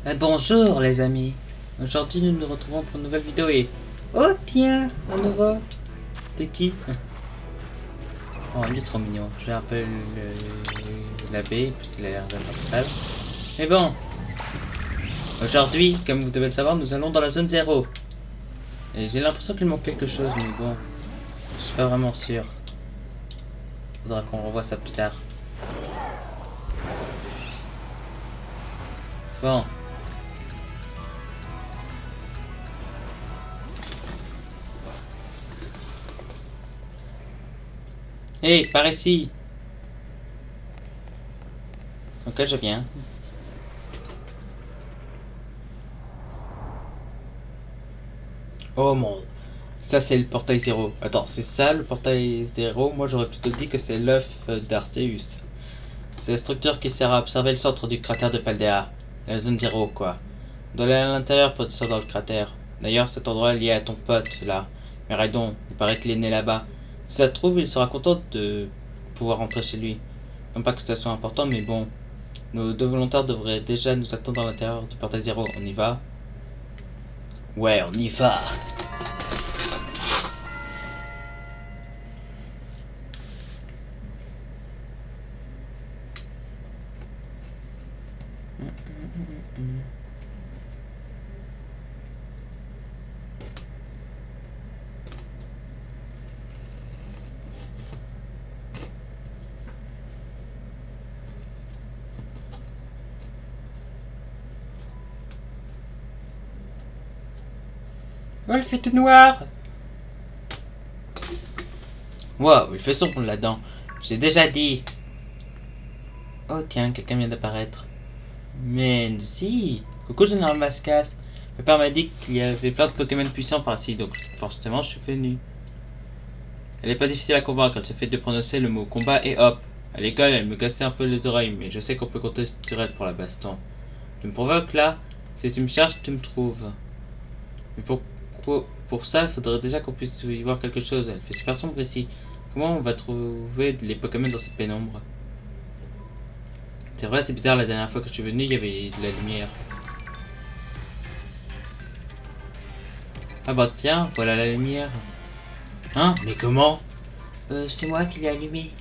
Bonjour les amis, aujourd'hui nous nous retrouvons pour une nouvelle vidéo et... Oh tiens, un nouveau. T'es qui? Oh il est trop mignon, je vais un peu le laver parce qu'il a l'air d'un peu sale. Mais bon, aujourd'hui, comme vous devez le savoir, nous allons dans la zone 0. Et j'ai l'impression qu'il manque quelque chose, mais bon, je suis pas vraiment sûr. Faudra qu'on revoie ça plus tard. Bon. Hé, par ici. Ok, je viens. Oh mon... Ça c'est le portail 0. Attends, c'est ça le portail 0? Moi j'aurais plutôt dit que c'est l'œuf d'Arceus. C'est la structure qui sert à observer le centre du cratère de Paldea. La zone 0 quoi. On doit aller à l'intérieur pour descendre dans le cratère. D'ailleurs cet endroit est lié à ton pote là. Mais Raidon, il paraît qu'il est né là-bas. Si ça se trouve, il sera content de pouvoir rentrer chez lui. Non pas que ça soit important, mais bon. Nos deux volontaires devraient déjà nous attendre à l'intérieur du portail 0. On y va? Ouais, on y va. Oh, il fait tout noir. Wow, il fait sombre là-dedans. J'ai déjà dit. Oh tiens, quelqu'un vient d'apparaître. Menzi. Coucou Général Mascas. Mon père m'a dit qu'il y avait plein de Pokémon puissants par ici, donc forcément je suis venu. Elle est pas difficile à convaincre, elle se fait de prononcer le mot combat et hop. À l'école, elle me cassait un peu les oreilles, mais je sais qu'on peut compter sur elle pour la baston. Tu me provoques là? Si tu me cherches, tu me trouves. Mais pour ça, il faudrait déjà qu'on puisse y voir quelque chose. Elle fait super sombre ici. Comment on va trouver les Pokémon dans cette pénombre? C'est vrai, c'est bizarre, la dernière fois que je suis venu, il y avait de la lumière. Ah bah tiens, voilà la lumière. Hein? Mais comment? C'est moi qui l'ai allumé.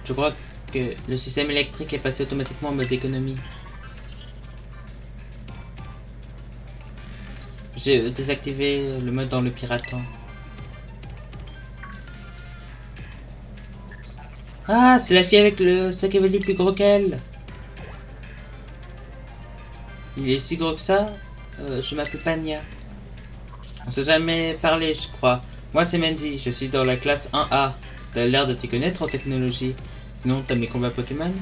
Je crois que le système électrique est passé automatiquement en mode économie. J'ai désactivé le mode dans le piratant. Ah, c'est la fille avec le sac à velu plus gros qu'elle. Il est si gros que ça? Je m'appelle Pania. On s'est jamais parlé, je crois. Moi, c'est Menzi, je suis dans la classe 1A. T'as l'air de t'y connaître en technologie. Sinon, t'as mes combats Pokémon?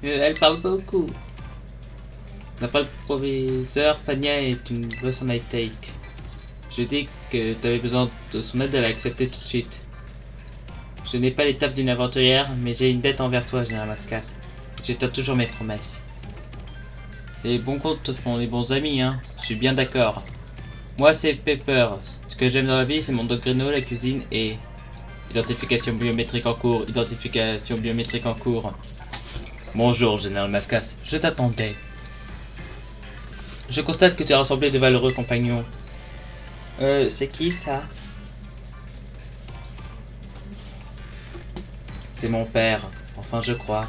Elle parle beaucoup. D'après le proviseur, Pania est une boss en high-take. Je dis que t'avais besoin de son aide, elle a accepté tout de suite. Je n'ai pas l'étape d'une aventurière, mais j'ai une dette envers toi, Général Mascas. Je tiens toujours mes promesses. Les bons comptes font les bons amis, hein. Je suis bien d'accord. Moi, c'est Pepper. Ce que j'aime dans la vie, c'est mon Dogrino, la cuisine et... Identification biométrique en cours. Identification biométrique en cours. Bonjour, Général Mascas. Je t'attendais. Je constate que tu as rassemblé de valeureux compagnons. C'est qui, ça? C'est mon père. Enfin, je crois.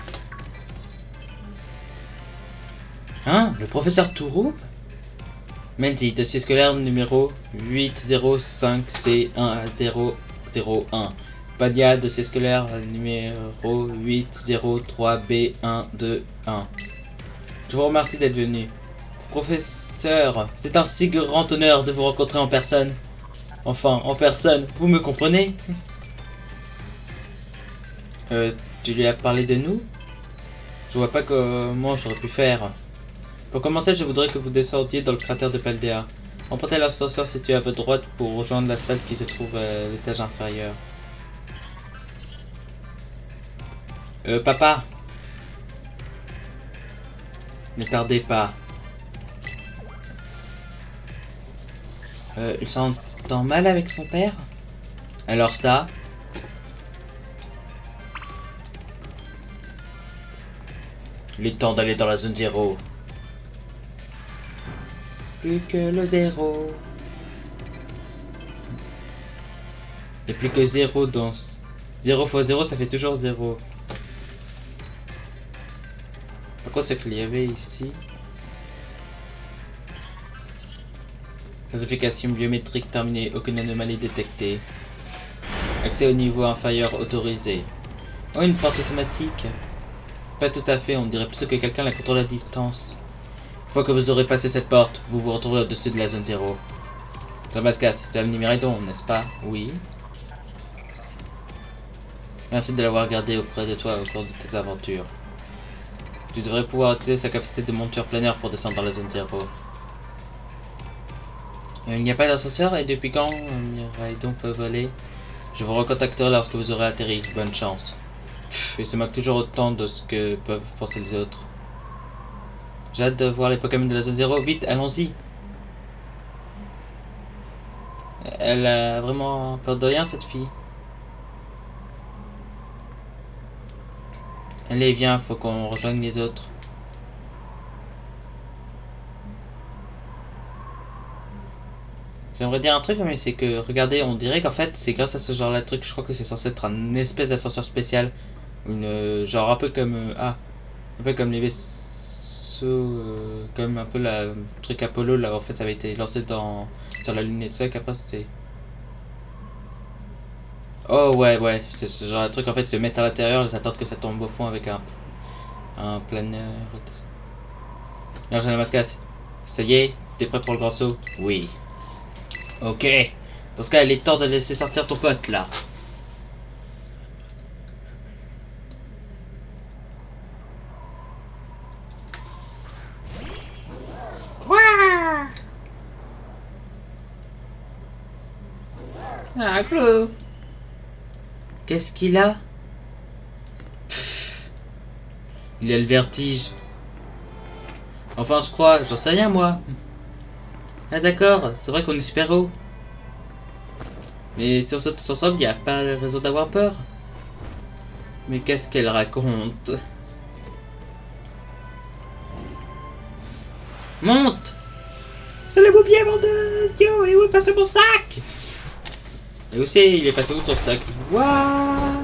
Hein? Le professeur Tourou? Menzi, dossier scolaire numéro 805C1001. Pania, dossier scolaire numéro 803B121. Je vous remercie d'être venu. Professeur, c'est un si grand honneur de vous rencontrer en personne. Enfin, en personne, vous me comprenez? Tu lui as parlé de nous? Je vois pas comment j'aurais pu faire. Pour commencer, je voudrais que vous descendiez dans le cratère de Paldea. Empruntez l'ascenseur situé à votre droite pour rejoindre la salle qui se trouve à l'étage inférieur. Papa! Ne tardez pas. Il s'entend mal avec son père? Alors ça? Il est temps d'aller dans la zone 0. Plus que le 0. Il n'y a plus que 0 dans... 0 fois 0, ça fait toujours 0. Par contre, ce qu'il y avait ici... Classification biométrique terminée. Aucune anomalie détectée. Accès au niveau inférieur autorisé. Oh, une porte automatique. Pas tout à fait, on dirait plutôt que quelqu'un la contrôle à distance. Une fois que vous aurez passé cette porte, vous vous retrouverez au-dessus de la zone 0. Damascus, tu as amené Miradon, n'est-ce pas? Oui. Merci de l'avoir gardé auprès de toi au cours de tes aventures. Tu devrais pouvoir utiliser sa capacité de monture planaire pour descendre dans la zone 0. Il n'y a pas d'ascenseur et depuis quand Miradon peut voler? Je vous recontacterai lorsque vous aurez atterri. Bonne chance. Il se moque toujours autant de ce que peuvent penser les autres. J'ai hâte de voir les Pokémon de la zone 0. Vite, allons-y. Elle a vraiment peur de rien, cette fille. Allez, viens, faut qu'on rejoigne les autres. J'aimerais dire un truc, mais c'est que, regardez, on dirait qu'en fait, c'est grâce à ce genre-là de truc, je crois que c'est censé être un espèce d'ascenseur spécial. Genre un peu comme... un peu comme les vaisseaux... comme un peu la truc Apollo, là, en fait, ça avait été lancé sur la Lune et tout ça, qu'après c'était... Oh ouais, c'est ce genre de truc, en fait, se mettre à l'intérieur, ils attendent que ça tombe au fond avec un planeur et tout ça. Alors, j'ai la mascasse. Ça y est, t'es prêt pour le grand saut? Oui. Ok. Dans ce cas, il est temps de laisser sortir ton pote, là. Ah, Clo. Qu'est-ce qu'il a? Il a le vertige. Enfin, je crois, j'en sais rien, moi. Ah d'accord, c'est vrai qu'on est super haut. Mais si on saute tous ensemble, il n'y a pas de raison d'avoir peur. Mais qu'est-ce qu'elle raconte? Monte! C'est le beau pied, mon Dieu! Et où est passé mon sac? Et où c'est? Il est passé où ton sac? Waouh!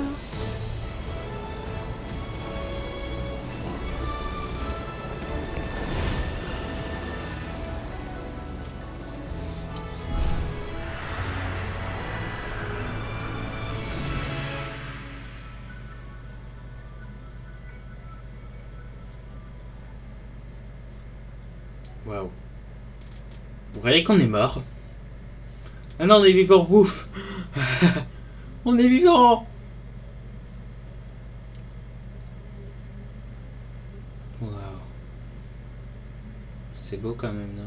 Waouh. Vous croyez qu'on est mort? Ah non, on est vivant, ouf. On est vivant. Waouh. C'est beau quand même, non?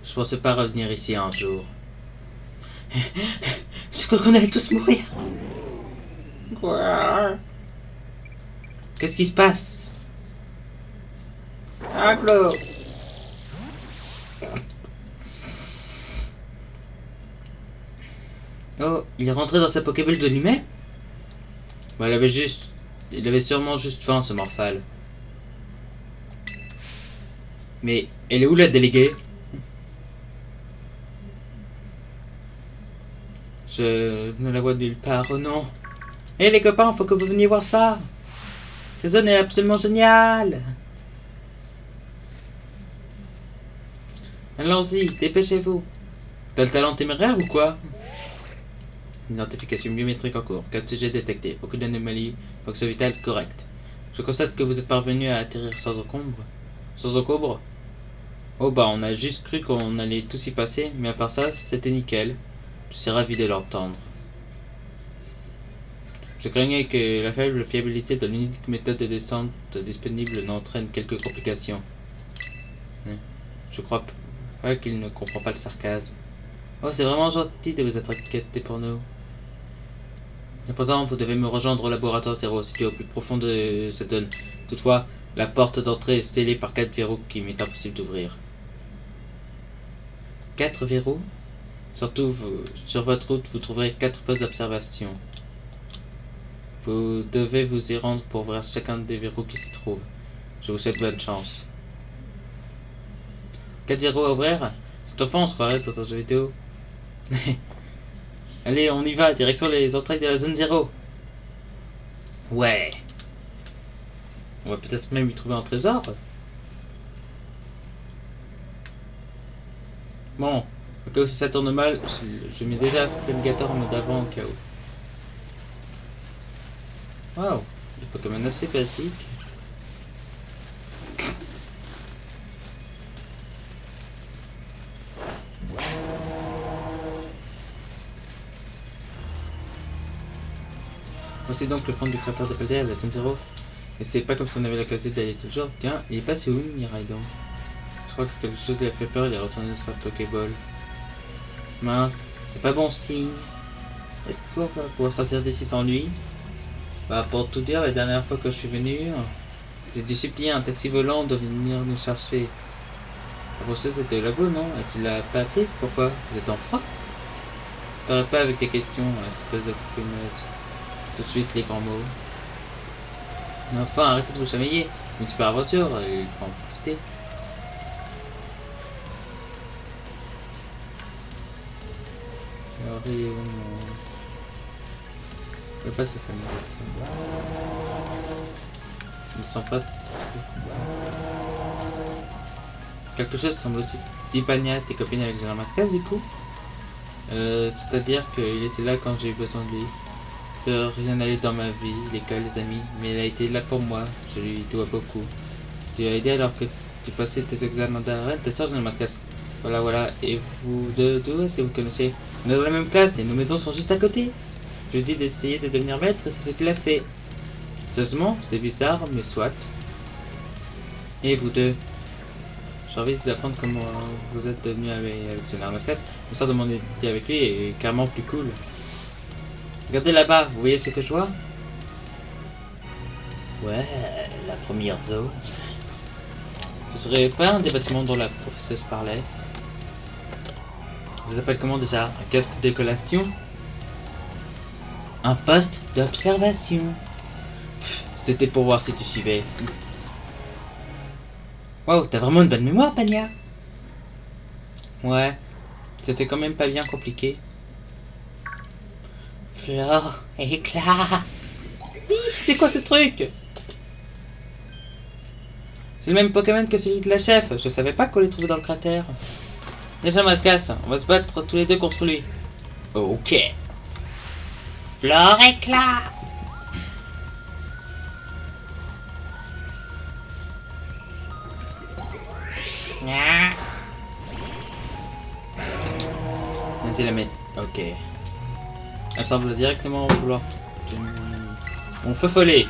Je pensais pas revenir ici un jour. Je crois qu'on allait tous mourir. Quoi? Qu'est-ce qui se passe? Ah, Claude. Oh, il est rentré dans sa Pokéball de lui-même? Bah, il avait sûrement juste faim, ce morphale. Mais elle est où la déléguée? Je ne la vois nulle part, oh non. Hé les copains, faut que vous veniez voir ça. Cette zone est absolument géniale. Allons-y, dépêchez-vous. T'as le talent téméraire ou quoi? Identification biométrique en cours. 4 sujets détectés. Aucune anomalie. Fonction vitale correcte. Je constate que vous êtes parvenu à atterrir sans encombre. Sans encombre? Oh bah on a juste cru qu'on allait tous y passer, mais à part ça, c'était nickel. Je suis ravi de l'entendre. Je craignais que la faible fiabilité de l'unique méthode de descente disponible n'entraîne quelques complications. Je crois pas qu'il ne comprend pas le sarcasme. Oh, c'est vraiment gentil de vous être inquiété pour nous. À présent, vous devez me rejoindre au laboratoire 0, situé au plus profond de cette zone. Toutefois, la porte d'entrée est scellée par 4 verrous qui m'est impossible d'ouvrir. 4 verrous. Surtout, sur votre route, vous trouverez 4 postes d'observation. Vous devez vous y rendre pour ouvrir chacun des verrous qui s'y trouvent. Je vous souhaite bonne chance. 4 verrous à ouvrir? Cette fois, on se croirait dans un jeu vidéo. Allez, on y va, direction les entrailles de la zone 0. Ouais. On va peut-être même y trouver un trésor. Bon, au cas où si ça tourne mal, je mets déjà Flamgator en mode avant au cas où. Waouh, des Pokémon assez basiques. Voici donc le fond du cratère de Paldea, la zone 0. Et c'est pas comme si on avait l'occasion d'aller toujours. Tiens, il est passé où, Miraidon? Je crois que quelque chose lui a fait peur, il est retourné sur sa Pokéball. Mince, c'est pas bon signe. Est-ce qu'on va pouvoir sortir d'ici sans lui? Bah, pour tout dire, la dernière fois que je suis venu, j'ai dû supplier un taxi volant de venir nous chercher. La grossesse était au labo, non? Et tu l'as pas appelé? Pourquoi? Vous êtes en froid? T'aurais pas avec tes questions, espèce de fumette. Tout de suite les grands mots. Enfin, arrêtez de vous chamailler. Une super aventure, il faut en profiter. Alors, je ne pas sa famille. Je ne sens pas. Quelque chose semble aussi d'Ipania, tes copines avec Général Mascas du coup. C'est-à-dire qu'il était là quand j'ai eu besoin de lui. Rien n'allait dans ma vie, l'école, les amis, mais il a été là pour moi, je lui dois beaucoup. Tu as aidé alors que tu passais tes examens d'arène, ta soeur Général Mascas. Voilà, et vous deux, d'où est-ce que vous connaissez? On est dans la même classe et nos maisons sont juste à côté. Je lui ai dit d'essayer de devenir maître et c'est ce qu'il a fait. Sérieusement, c'est bizarre, mais soit. Et vous deux? J'ai envie d'apprendre comment vous êtes devenus avec Général Mascas. L'histoire de mon été avec lui est carrément plus cool. Regardez là-bas, vous voyez ce que je vois? Ouais, la première zone. Ce serait pas un des bâtiments dont la professeuse parlait? Ça s'appelle comment déjà? Un kiosque de décollation? Un poste d'observation. C'était pour voir si tu suivais. Wow, t'as vraiment une bonne mémoire, Pania. Ouais, c'était quand même pas bien compliqué. Flore, éclat. C'est quoi ce truc? C'est le même Pokémon que celui de la chef. Je savais pas qu'on les trouvait dans le cratère. Déjà, Mascas, on va se battre tous les deux contre lui. Ok. Flore, éclat. Nanti la met. Ok. Elle semble directement vouloir mon feu follet.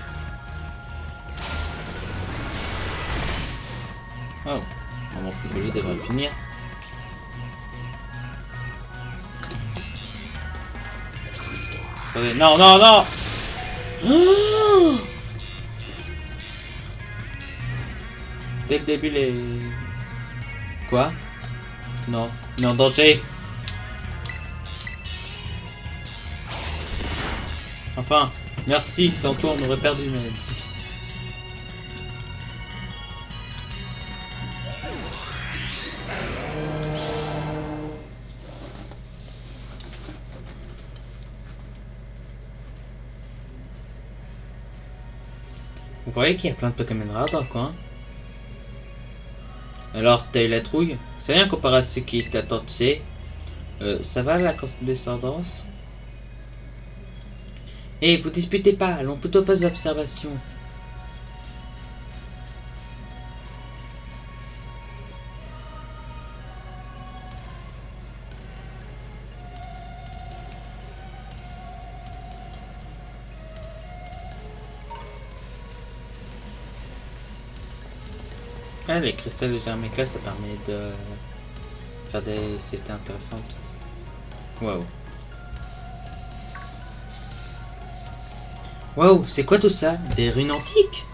Oh, mon feu follet devrait le finir. Attendez, non, non, non. Oh, dès le début, les... Quoi? Non, non, danger. Enfin, merci, sans toi on aurait perdu une maladie. Vous voyez qu'il y a plein de Pokémon rares dans le coin? Alors, t'as eu la trouille? C'est rien comparé à ce qui t'attend, tu sais. Ça va la condescendance? Eh, vous disputez pas, allons plutôt poser l'observation. Ah, les cristals de Germécla, ça permet de faire des cités intéressantes. Waouh. Waouh, c'est quoi tout ça? Des runes antiques?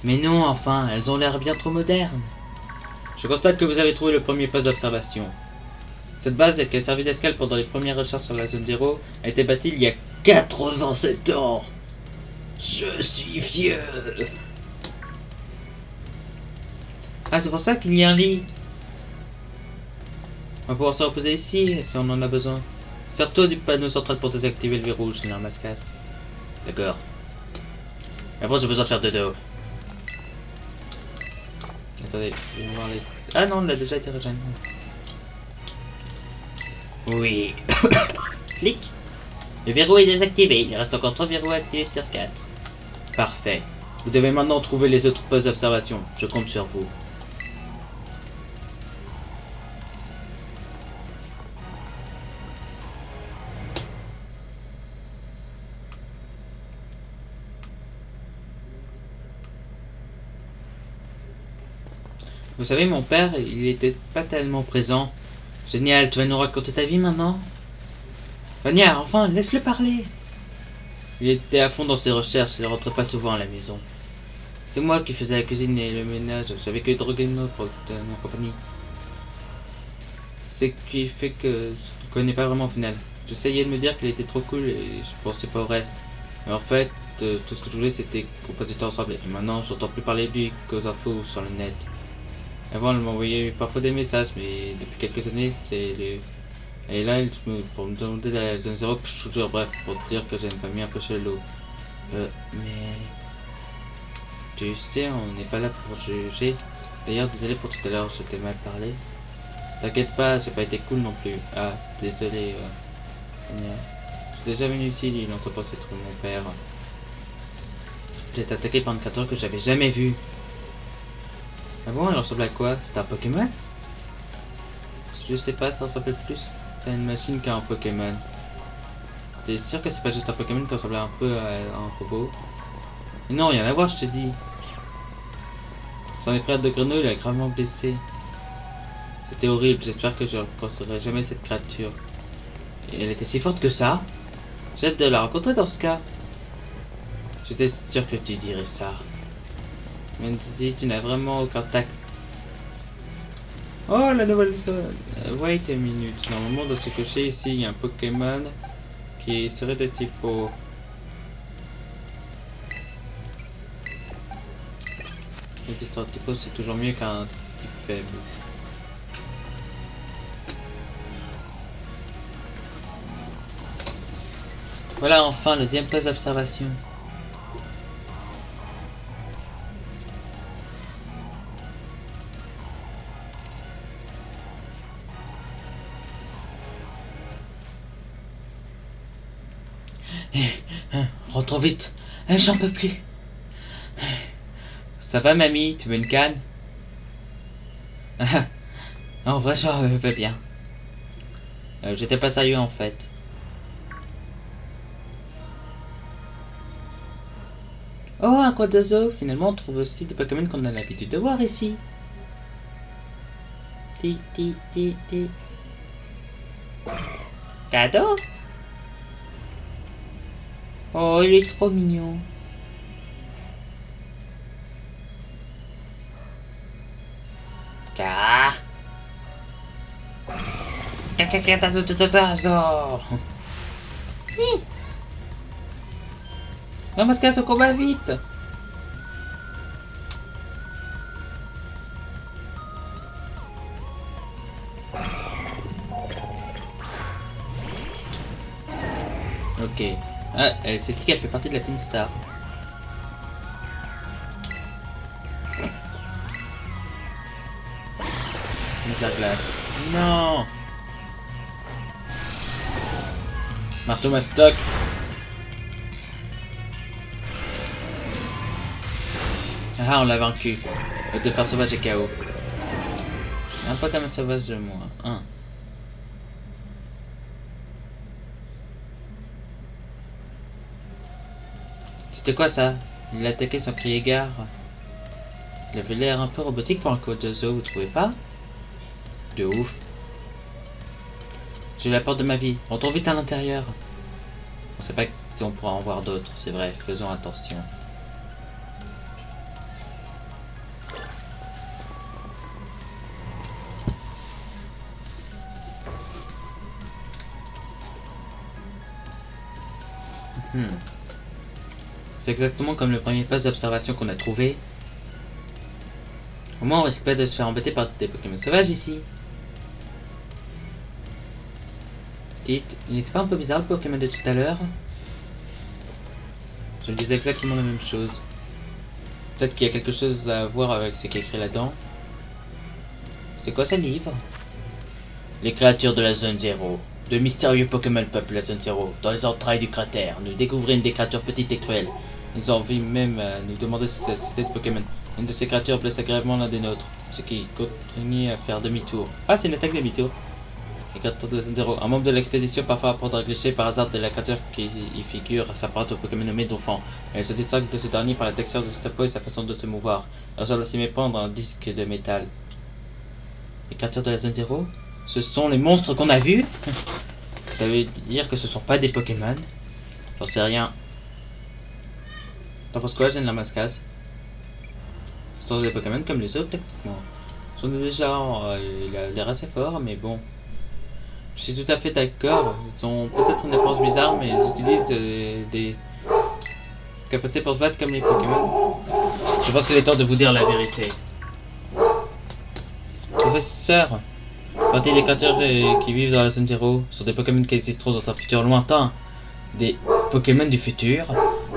Mais non, enfin, elles ont l'air bien trop modernes. Je constate que vous avez trouvé le premier poste d'observation. Cette base, qui a servi d'escale pendant les premières recherches sur la zone 0, a été bâtie il y a 87 ans. Je suis vieux. Ah, c'est pour ça qu'il y a un lit. On va pouvoir se reposer ici, si on en a besoin. Sers-toi du panneau central pour désactiver le verrou, général Mascas. D'accord. Après, j'ai besoin de faire dodo. Attendez, je vais voir les... Ah non, il a déjà été régénéré. Oui. Clic. Le verrou est désactivé. Il reste encore 3 verrous activés sur 4. Parfait. Vous devez maintenant trouver les autres postes d'observation. Je compte sur vous. Vous savez, mon père, il était pas tellement présent. Génial, tu vas nous raconter ta vie maintenant? Vania, enfin, laisse-le parler. Il était à fond dans ses recherches, il ne rentrait pas souvent à la maison. C'est moi qui faisais la cuisine et le ménage, j'avais que Drogeno pour tenir compagnie. C'est ce qui fait que je ne connais pas vraiment au final. J'essayais de me dire qu'il était trop cool et je pensais pas au reste. Mais en fait, tout ce que je voulais c'était qu'on passe du temps ensemble. Et maintenant, j'entends plus parler de lui qu'aux infos ou sur le net. Avant, elle m'envoyait parfois des messages, mais depuis quelques années, c'est le... Et là, pour me demander d'aller à la zone 0, toujours bref, pour te dire que j'ai une famille un peu chelou. Mais... Tu sais, on n'est pas là pour juger. D'ailleurs, désolé pour tout à l'heure, je t'ai mal parlé. T'inquiète pas, j'ai pas été cool non plus. Ah, désolé. J'étais déjà venu ici, il longtemps pour être mon père. J'ai été attaqué par une créature que j'avais jamais vue. Ah bon, elle ressemble à quoi? C'est un Pokémon? Je sais pas, ça ressemble plus à une machine qu'à un Pokémon. T'es sûr que c'est pas juste un Pokémon qui ressemble un peu à un robot? Mais non, rien à voir, je te dis. Son épreuve de grenouille l'a gravement blessé. C'était horrible, j'espère que je ne rencontrerai jamais cette créature. Et elle était si forte que ça? J'ai hâte de la rencontrer dans ce cas. J'étais sûr que tu dirais ça. Même si tu n'as vraiment aucun tact. Oh, la nouvelle zone. Wait a minute. Normalement, dans ce cocher ici, il y a un Pokémon qui serait de type eau. Le distant type eau, c'est toujours mieux qu'un type faible. Voilà enfin le deuxième poste d'observation. Rentre vite, j'en peux plus. Ça va mamie, tu veux une canne? En vrai j'en veux bien. J'étais pas sérieux en fait. Oh, un Quadozo! Finalement, on trouve aussi des Pokémon qu'on a l'habitude de voir ici. Ti. Cadeau? Oh, il est trop mignon. Ramasse au combat vite. Ok. Ah, c'est qui elle fait partie de la Team Star? Mise à glace. Non. Marteau Mastoc. Ah, on l'a vaincu. De faire sauvage et KO. Un peu comme un sauvage de moi. Un. C'était quoi ça? Il attaquait sans crier gare. Il avait l'air un peu robotique pour un Quadozo, vous trouvez pas? De ouf. J'ai la porte de ma vie. Retourne vite à l'intérieur. On sait pas si on pourra en voir d'autres, c'est vrai, faisons attention. C'est exactement comme le premier poste d'observation qu'on a trouvé. Au moins on risque pas de se faire embêter par des Pokémon sauvages ici. Dites, il n'était pas un peu bizarre le Pokémon de tout à l'heure? Je me disais exactement la même chose. Peut-être qu'il y a quelque chose à voir avec ce qui est écrit là-dedans. C'est quoi ce livre? Les créatures de la zone 0. De mystérieux Pokémon peuplent la zone 0. Dans les entrailles du cratère, nous découvrons des créatures petites et cruelles. Ils ont envie même à nous demander si c'était de Pokémon. Une de ces créatures blesse agréablement l'un des nôtres, ce qui continue à faire demi-tour. Ah, c'est une attaque demi-tour. Les créatures de la zone 0. Un membre de l'expédition parfois apprend à glisser par hasard de la créature qui y figure s'apparente au Pokémon nommé Dauphin. Elle se distingue de ce dernier par la texture de sa peau et sa façon de se mouvoir. Elle ressemble à s'y méprendre un disque de métal. Les créatures de la zone 0? Ce sont les monstres qu'on a vus? Ça veut dire que ce sont pas des Pokémon? J'en sais rien. T'en penses quoi, Jeanne la Mascasse? Ce sont des Pokémon comme les autres, techniquement. Ils sont déjà, il a l'air assez fort, mais bon. Je suis tout à fait d'accord. Ils ont peut-être une apparence bizarre, mais ils utilisent des capacités pour se battre comme les Pokémon. Je pense qu'il est temps de vous dire la vérité. Professeur, partie des créatures qui vivent dans la zone 0 sont des Pokémon qui existeront dans un futur lointain. Des Pokémon du futur?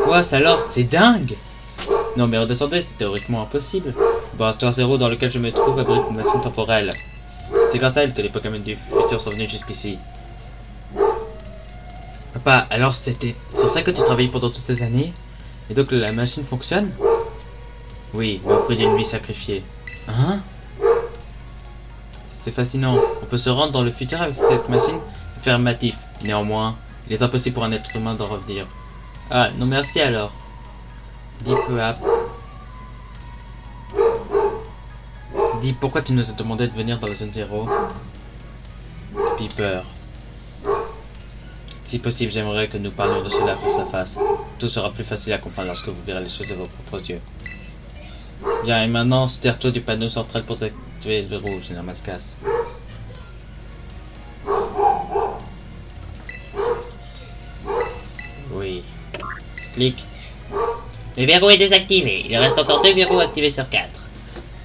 Ouais, ça alors, c'est dingue! Non mais redescendez, c'est théoriquement impossible. Le laboratoire 0 dans lequel je me trouve abrite une machine temporelle. C'est grâce à elle que les Pokémon du futur sont venus jusqu'ici. Papa, alors c'était sur ça que tu travaillais pendant toutes ces années? Et donc la machine fonctionne? Oui, mais au prix d'une vie sacrifiée. Hein? C'est fascinant. On peut se rendre dans le futur avec cette machine? Affirmatif. Néanmoins, il est impossible pour un être humain d'en revenir. Ah, non merci alors. Dis peu à... Dis, pourquoi tu nous as demandé de venir dans la zone 0? Piper. Si possible, j'aimerais que nous parlions de cela face à face. Tout sera plus facile à comprendre lorsque vous verrez les choses de vos propres yeux. Bien, et maintenant, sers-toi du panneau central pour activer le verrou, Général Mascasse. Oui. Clique. Le verrou est désactivé. Il reste encore 2 verrous activés sur 4.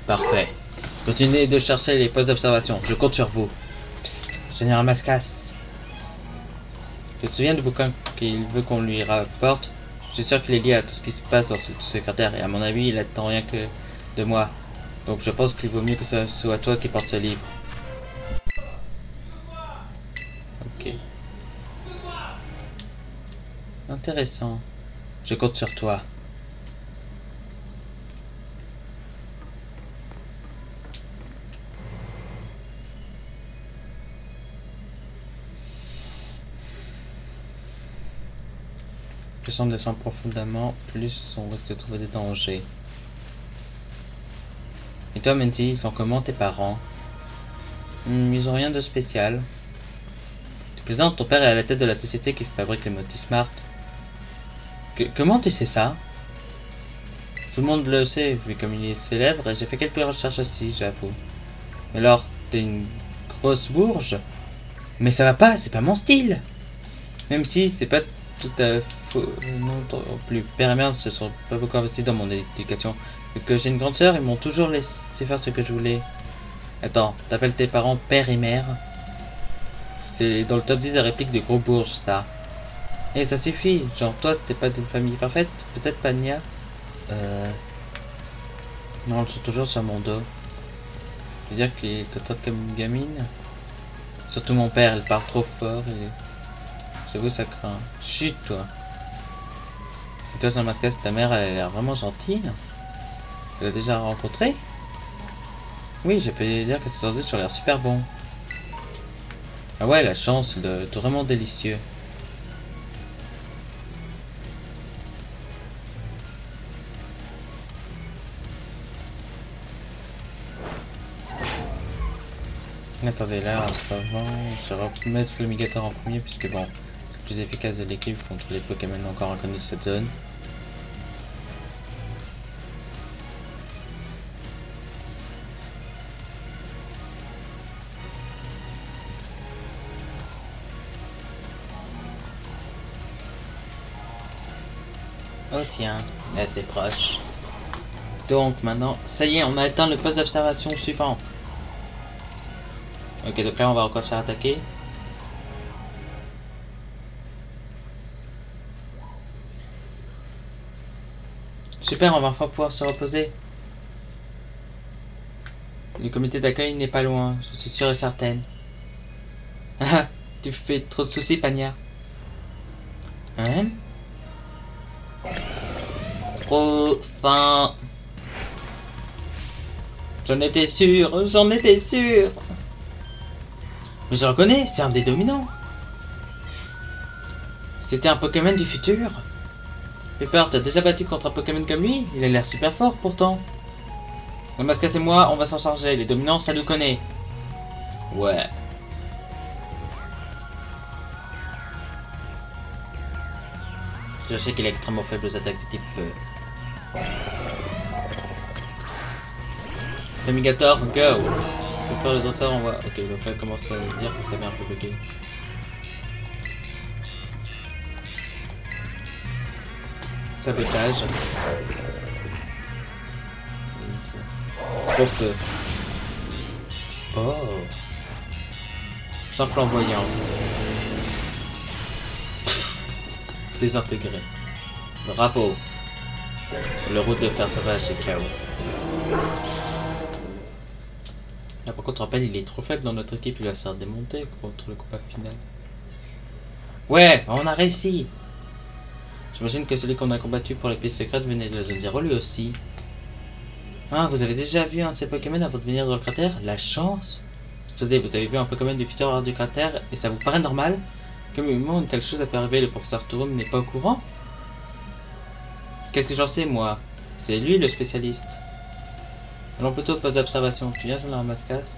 Parfait. Continuez de chercher les postes d'observation. Je compte sur vous. Psst, Général Mascasse. Tu te souviens du bouquin qu'il veut qu'on lui rapporte? Je suis sûr qu'il est lié à tout ce qui se passe dans ce secrétaire et à mon avis, il attend rien que de moi. Donc je pense qu'il vaut mieux que ce soit toi qui porte ce livre. Ok. Intéressant. Je compte sur toi. Plus on descend profondément, plus on risque de trouver des dangers. Et toi, Mendy, ils sont comment tes parents? Ils ont rien de spécial. Tu plaisantes, ton père est à la tête de la société qui fabrique les Motismart. Comment tu sais ça? Tout le monde le sait, vu comme il est célèbre, et j'ai fait quelques recherches aussi, j'avoue. Mais alors, t'es une grosse bourge? Mais ça va pas, c'est pas mon style! Même si c'est pas tout à fait non plus. Père et mère se sont pas beaucoup investis dans mon éducation. Vu que j'ai une grande sœur, ils m'ont toujours laissé faire ce que je voulais. Attends, t'appelles tes parents père et mère? C'est dans le top 10 des répliques de gros bourges, ça. Et ça suffit. Genre, toi, t'es pas d'une famille parfaite? Peut-être pas, Nia? Non, ils sont toujours sur mon dos. Je veux dire qu'il te traite comme une gamine. Surtout mon père, elle parle trop fort et... J'avoue, ça craint. Chut, toi. Et toi, Jean-Mascasse, ta mère, elle a l'air vraiment gentille. Tu l'as déjà rencontrée? Oui, je peux dire que ses sandwichs ont l'air super bons. Ah ouais, la chance, c'est vraiment délicieux. Attendez, là, en savant, je vais remettre Flumigator en premier, puisque bon, c'est plus efficace de l'équipe contre les Pokémon encore inconnus de cette zone. Oh tiens, là c'est proche. Donc maintenant, ça y est, on a atteint le poste d'observation suivant. Ok, donc là on va encore se faire attaquer. Super, on va enfin pouvoir se reposer. Le comité d'accueil n'est pas loin, je suis sûre et certaine. Ah, tu fais trop de soucis, Pania. Hein? Trop faim. J'en étais sûr, j'en étais sûr. Mais je le reconnais, c'est un des dominants. C'était un Pokémon du futur. Pepper, t'as déjà battu contre un Pokémon comme lui? Il a l'air super fort pourtant. Le Mascas et moi, on va s'en charger. Les dominants, ça nous connaît. Ouais. Je sais qu'il est extrêmement faible aux attaques de type feu. Fumigator, go! Pepper, le dresseur, on va... Ok, donc là, commence à dire que ça vient un peu bloqué. Sabotage. Au feu. Oh. Sans flamboyant. Désintégré. Bravo. Le route de fer sauvage c'est KO. Là par contre, rappelle, il est trop faible dans notre équipe, il va se faire démonter contre le combat final. Ouais, on a réussi. J'imagine que celui qu'on a combattu pour les pièces secrètes venait de la zone 0 lui aussi. Ah, vous avez déjà vu un de ces Pokémon avant de venir dans le cratère? La chance! Attendez, vous avez vu un Pokémon du futur hors du cratère et ça vous paraît normal? Comme une telle chose a pu arriver, le professeur Tourum n'est pas au courant? Qu'est-ce que j'en sais, moi? C'est lui le spécialiste. Allons plutôt au poste d'observation. Tu viens, j'en ai un Mascas?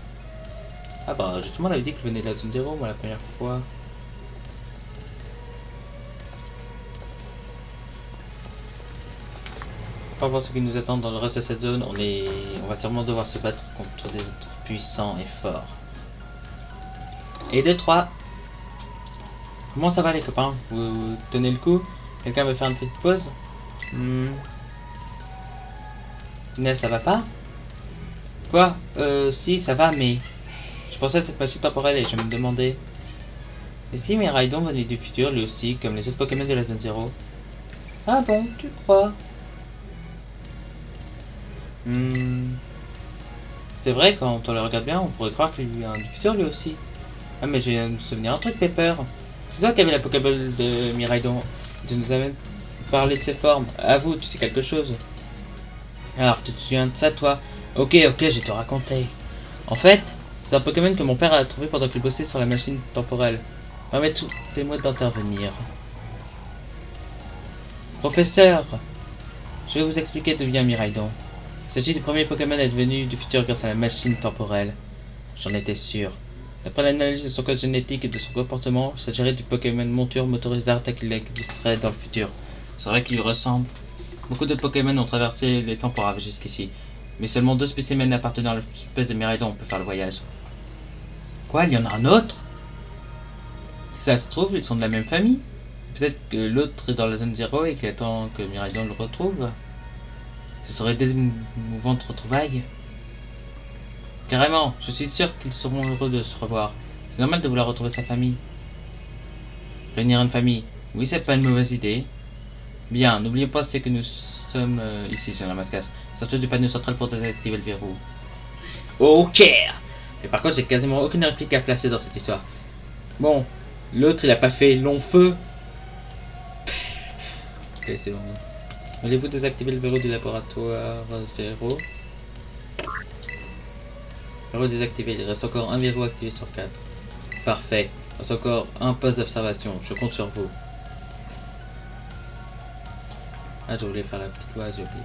Ah bah, justement, on avait dit qu'il venait de la zone 0, moi, la première fois. Pas voir ce qui nous attend dans le reste de cette zone, on va sûrement devoir se battre contre des êtres puissants et forts. Et 2, 3. Comment ça va les copains? Vous tenez le coup? Quelqu'un veut faire une petite pause? Inès, ça va pas? Quoi? Si, ça va, mais... Je pensais à cette machine temporelle et je me demandais... Et si Miraidon venait du futur, lui aussi, comme les autres Pokémon de la zone 0? Ah bon, tu crois? C'est vrai, quand on le regarde bien, on pourrait croire qu'il y a un du futur lui aussi. Ah mais je viens de me souvenir un truc, Pepper. C'est toi qui avais la Pokéball de Miraidon. Tu nous avais parlé de ses formes. Avoue, tu sais quelque chose. Alors, tu te souviens de ça, toi? Ok, je vais te raconter. En fait, c'est un Pokémon que mon père a trouvé pendant qu'il bossait sur la machine temporelle. Permettez-moi d'intervenir. Professeur, je vais vous expliquer d'où vient Miraidon. Il s'agit du premier Pokémon à être venu du futur grâce à la machine temporelle. J'en étais sûr. D'après l'analyse de son code génétique et de son comportement, il s'agirait du Pokémon monture motorisé tel qu'il existerait dans le futur. C'est vrai qu'il lui ressemble. Beaucoup de Pokémon ont traversé les temps pour arriver jusqu'ici, mais seulement 2 spécimens appartenant à l'espèce de Miraidon peuvent faire le voyage. Quoi, il y en a un autre? Si ça se trouve, ils sont de la même famille. Peut-être que l'autre est dans la zone 0 et qu'il attend que Miraidon le retrouve. Ce serait d'émouvantes retrouvailles. Carrément, je suis sûr qu'ils seront heureux de se revoir. C'est normal de vouloir retrouver sa famille. Réunir une famille, oui, c'est pas une mauvaise idée. Bien, n'oubliez pas c'est que nous sommes ici sur la Mascas. Sortez du panneau central pour désactiver le verrou. Ok. Mais par contre, j'ai quasiment aucune réplique à placer dans cette histoire. Bon, l'autre il a pas fait long feu. Ok, c'est bon. Voulez-vous désactiver le verrou du laboratoire 0? Verrou désactivé, il reste encore un verrou activé sur 4. Parfait, il reste encore un poste d'observation, je compte sur vous. Ah, je voulais faire la petite voix, j'ai oublié.